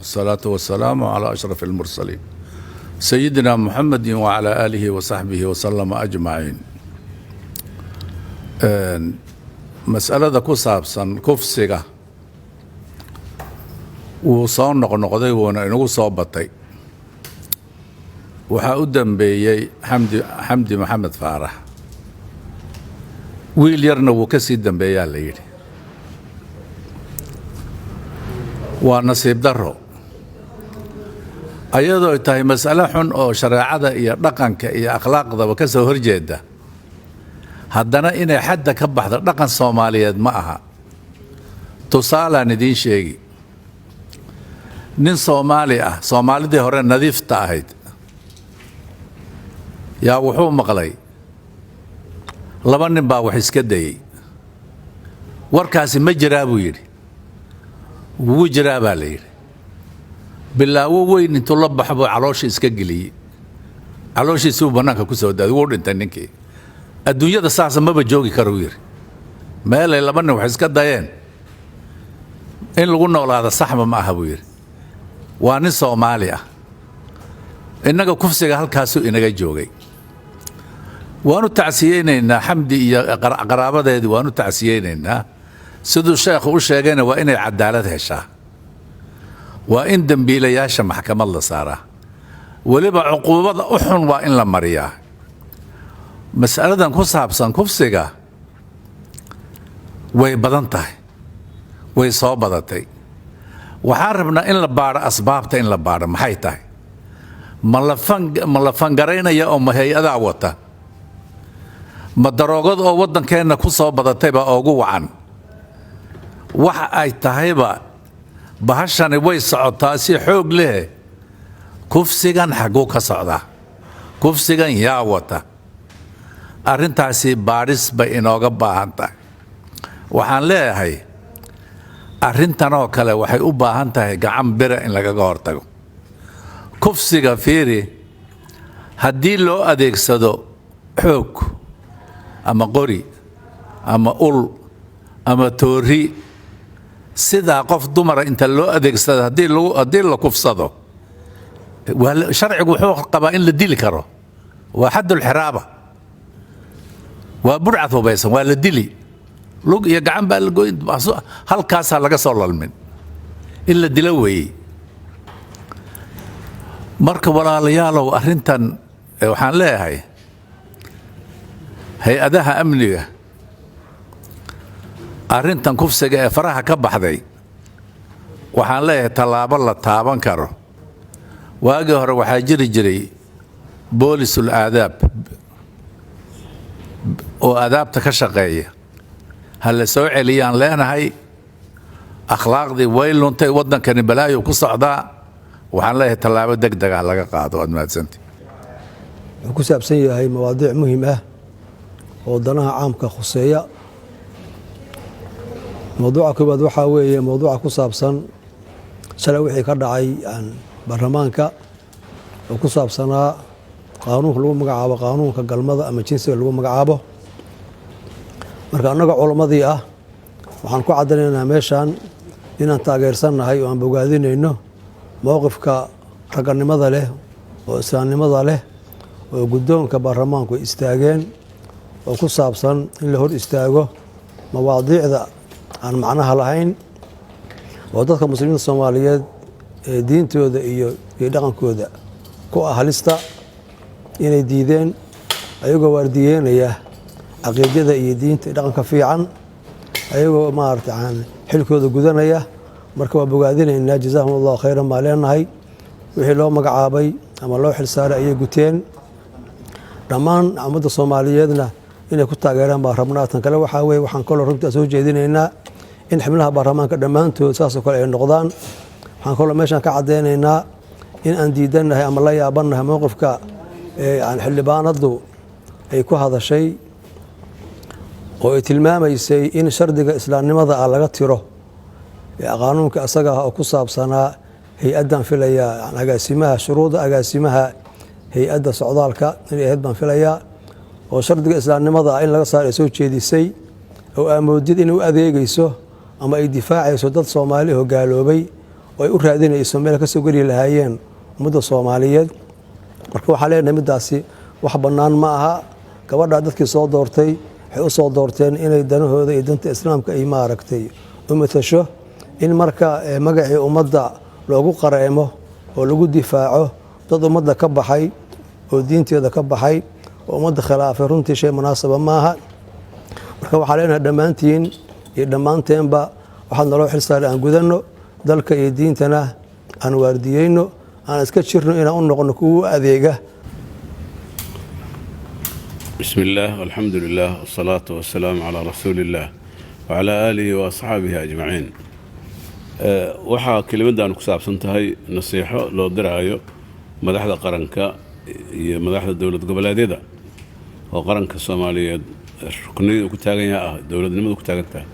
والصلاة والسلام على أشرف المرسلين سيدنا محمد وعلى آله وصحبه وسلم أجمعين. مسألة كوسابسن كفسيغا وصان نقنقضي ونقو صوبتي waxaa u dambeeyay xamdi maxamed faarax wiil yarna wuu ka sii dambeeyaa la yidhi waa nasiib daro ayadoo tahay mas'alo xun oo shareecada iyo dhaqanka iyo akhlaaqdaba ka soo horjeeda haddana inay xadda ka baxdo dhaqan Soomaaliyeed ma aha. tusaalaan idiin sheegi nin Soomaali ah Soomaalidii hore nadiifta ahayd yaa wuxuu maqlay laba nin baa wax iska dayay warkaasi ma jiraa buu yidhi wuu jiraa baa la yidhi bilaawo weyn intuu la baxbo calooshii iska geliyey calooshiisuu bannaanka ku soo daaday wuu dhintay ninkii adduunyada saasa maba joogi karo yidhi meelay laba nin wax iska dayeen in lagu noolaada saxma ma aha buu yidhi waa nin Soomaali ah innaga kufsiga halkaasuu inaga joogay waanu tacsiyeynaynaa xamdi iyo qaraabadeedii waanu tacsiyeynaynaa siduu sheekhu u sheegayna waa inay cadaalad heshaa waa in dambiilayaasha maxkamad la saaraa weliba cuquubada u xun waa in la mariyaa. mas'aladan ku saabsan kufsiga way badan tahay way soo badatay waxaan rabnaa in la baadho asbaabta in la baadho maxay tahay ma la fangaraynaya oo hay-adaa wata ma daroogad oo waddankeenna ku soo badatayba ugu wacan waxa ay tahayba bahashani way socotaa si xoog leh kufsigan xaguu ka socdaa kufsigan yaa wata arrintaasi baadhis bay inooga baahan tahay. waxaan leeyahay arrintan oo kale waxay u baahan tahay gacan bira in lagaga hortago. kufsiga fiiri haddii loo adeegsado xoog ama qori ama ul ama toori sidaa qof dumara inta loo adeegsado haddii la kufsado sharcigu wuxuu qabaa in la dili karo waa xaddul xiraaba waa burcad hubaysan waa la dili lug iyo gacan baa la goyn halkaasaa laga soo lalmin in la dilo weeyey. marka walaalayaalow arrintan waxaan leeyahay hay-adaha amniga arrintan kufsiga ee faraha ka baxday waxaan leeyahay tallaabo la taaban karo. waagii hore waxaa jiri jiray boolisul aadaab oo aadaabta ka shaqeeya ha la soo celiyaan leenahay akhlaaqdii way luntay waddankani balaayo ku socdaa waxaan leeyahay tallaabo degdeg ah laga qaado. aad mahadsantii wuxuu ku saabsan yahay mawaadiic muhiim ah oo danaha caamka khuseeya. mawduuca koowaad waxaa weeye mawduuca ku saabsan shalay wixii ka dhacay baarlamaanka oo ku saabsanaa qaanuunka lagu magacaabo qaanuunka galmada ama jinsiga lagu magacaabo. marka annaga culammadii ah waxaan ku caddaynaynaa meeshaan inaan taageersannahay oo aan bogaadinayno mowqifka ragganimada leh oo islaamnimada leh oo guddoonka baarlamaanku istaageen oo ku saabsan in la hor istaago mawaadiicda aan macnaha lahayn oo dadka muslimiinta Soomaaliyeed ee diintooda iyo dhaqankooda ku ah halista inay diideen ayagoo waardiyeynaya caqiidada iyo diinta dhaqanka fiican ayagoo maaragtay xilkooda gudanaya. marka waa bogaadinaynaa jazaahumullahu khayran maa leenahay wixii loo magacaabay ama loo xilsaaray ayay guteen dhammaan ummadda Soomaaliyeedna inay ku taageeraan baa rabnaa. tan kale waxaa weeye waxaan kaloo runtii soo jeedinaynaa in xubnaha baarlamaanka dhammaantood saasoo kale ay noqdaan. waxaan kaloo meeshaan ka caddaynaynaa in aan diidannahay ama la yaabannahay mowqifka xildhibaanadu ay ku hadashay oo ay tilmaamaysay in shardiga islaamnimada ah laga tiro qaanuunka asaga ah oo ku saabsanaa hay-addan filaya agaasimaha shuruuda agaasimaha hay-adda socdaalka inay ahayd baan filayaa oo shardiga islaamnimada ah in laga saaro ay soo jeedisay oo aamoodid inay u adeegayso ama ay difaacayso dad Soomaali oo gaaloobay oo ay u raadinayso meel ka soo geli lahaayeen ummadda Soomaaliyeed. marka waxaa leenahay midaasi wax bannaan ma aha. gabadha dadkii soo doortay waxay u soo doorteen inay danahooda iyo danta islaamka ay maaragtay u matasho, in marka magacii ummadda loogu qareemo oo lagu difaaco dad ummadda ka baxay oo diinteeda ka baxay oo ummadda khilaafay runtii shay munaasaba maaha. marka waxaa leenahay dhammaantiin iyo dhammaanteenba waxaad naloo xilsaaray aan gudanno, dalka iyo diintana aan waardiyeyno, aan iska jirno inaan u noqono kuwa adeega. بسم الله والحمد لله والصلاة والسلام على رسول الله وعلى آله وأصحابه أجمعين. waxaa kelimadaan ku saabsan tahay nasiixo loo diraayo madaxda qaranka iyo madaxda dowlad goboleedyada oo qaranka Soomaaliyeed rukniyada ku taagan yahay dowladnimada ku taagan tahay.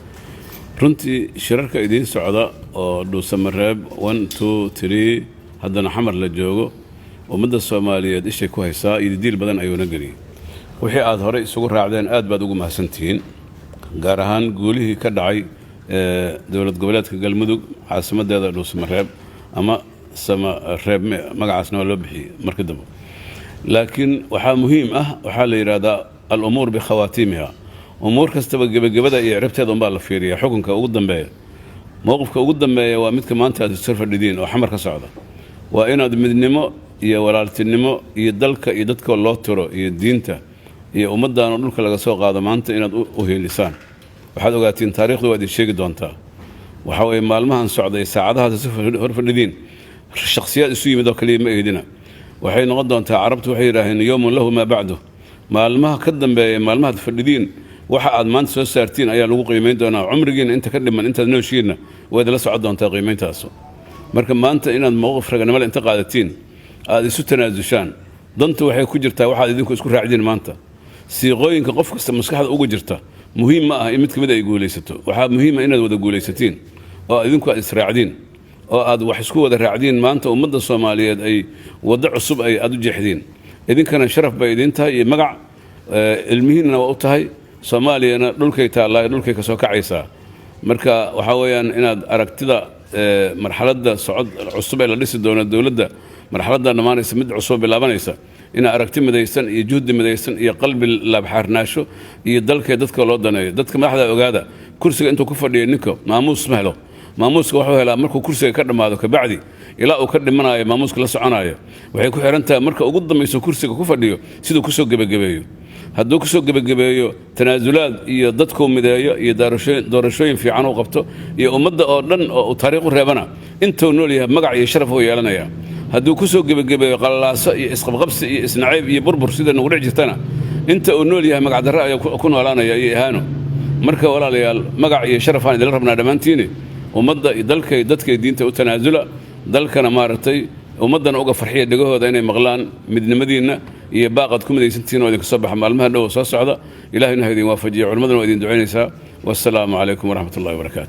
runtii shirarka idiin socda oo dhuusamareeb 1 2 3 haddana xamar la joogo ummadda Soomaaliyeed ishay ku haysaa iyo diil badan ayuuna geliyay. wixii aad hore isugu raacdeen aad baad ugu mahadsantihiin, gaar ahaan guulihii ka dhacay dowlad goboleedka Galmudug caasimadeeda dhuusamareeb ama Samareeb magacaasna waa loo bixiyay markii dambe. laakiin waxaa muhiim ah waxaa la yiraahdaa al-umuur bi khawaatimiha. umuur kastaba gabagabada iyo ciribteeda unbaa la fiiriyaa. xukunka ugu dambeeya mowqifka ugu dambeeya waa midka maanta aad soo fadhidiin oo xamar ka socda. waa inaad midnimo iyo walaaltinimo iyo dalka iyo dadka loo tiro iyo diinta iyo ummaddan oo dhulka laga soo qaado maanta inaad u heelisaan. waxaad ogaatiin taariikhdu waa idin sheegi doontaa. waxa weeye maalmahan socday saacadahaas si hor fadhidiin shakhsiyaad isu yimid oo kaliya ma eedina. waxay noqon doontaa carabtu waxay yiraahdeen yawmun lahu ma ba'du. maalmaha ka dambeeya maalmaha fadhidiin waxa aad maanta soo saartiin ayaa lagu qiimeyn doonaa. cumrigiina inta ka dhiman intaad nooshiina way la socon doontaa qiimeyntaas. marka maanta inaad mowqif raganimo inta qaadatiin aad isu tanaasushaan dantu waxay ku jirtaa waxaad idinku isku raacdeen maanta. siiqooyinka qof kasta maskaxda ugu jirta muhiim ma aha in mid kamid ay guulaysato. waxaa muhiim ah inaad wada guulaysatiin oo idinku aad israacdiin oo aad wax isku wada raacdiin. maanta ummadda Soomaaliyeed ay wada cusub ay aad u jeexdiin. idinkana sharaf bay idin tahay iyo magac ilmihiinna waa u tahay. Soomaaliyana dhulkay taallaa dhulkay ka soo kacaysaa. marka waxa weeyaan inaad aragtida marxaladda socod cusub ee la dhisi doono dowladda marxaladda dhamaanaysa mid cusub bilaabanaysa ina aragti midaysan iyo juhdi midaysan iyo qalbi laabxarnaasho iyo dalka dadka loo daneeyo. dadka madaxda ogaada kursiga intuu ku fadhiyo ninka maamuus ma helo. maamuuska wuxuu helaa markuu kursiga ka dhamaado ka bacdi ilaa uu ka dhimanayo maamuuska la soconayo. waxay ku xiran tahay marka ugu dambayso kursiga ku fadhiyo siduu ku soo gabagabeeyo. hadduu ku soo gabagabeeyo tanaasulaad iyo dadku mideeyo iyo doorashooyin fiican uu qabto iyo ummadda oo dhan oo taariikh u reebana intuu nool yahay magac iyo sharaf uu yeelanaya. hadduu ku soo gabagabeeyo qalaaso iyo isqabqabsi iyo isnacayb iyo burbur sida nagu dhici jirtana inta uu nool yahay magac darro ayaa ku noolaanaya iyo ihaano. marka walaalayaal magac iyo sharaf aan idin rabnaa dhammaantiin. ummadda iyo dalka iyo dadka diinta u tanaasula. dalkana maaragtay ummaddana uga farxiya dhagahooda inay maqlaan midnimadiinna iyo baaqad ku midaysantiin oo idinka soo baxa maalmaha dhow soo socda. ilaahayna ha idin waafajiyo. culimmadana waa idin ducaynaysaa. wassalaamu calaykum waraxmatullahi wabarakaatu.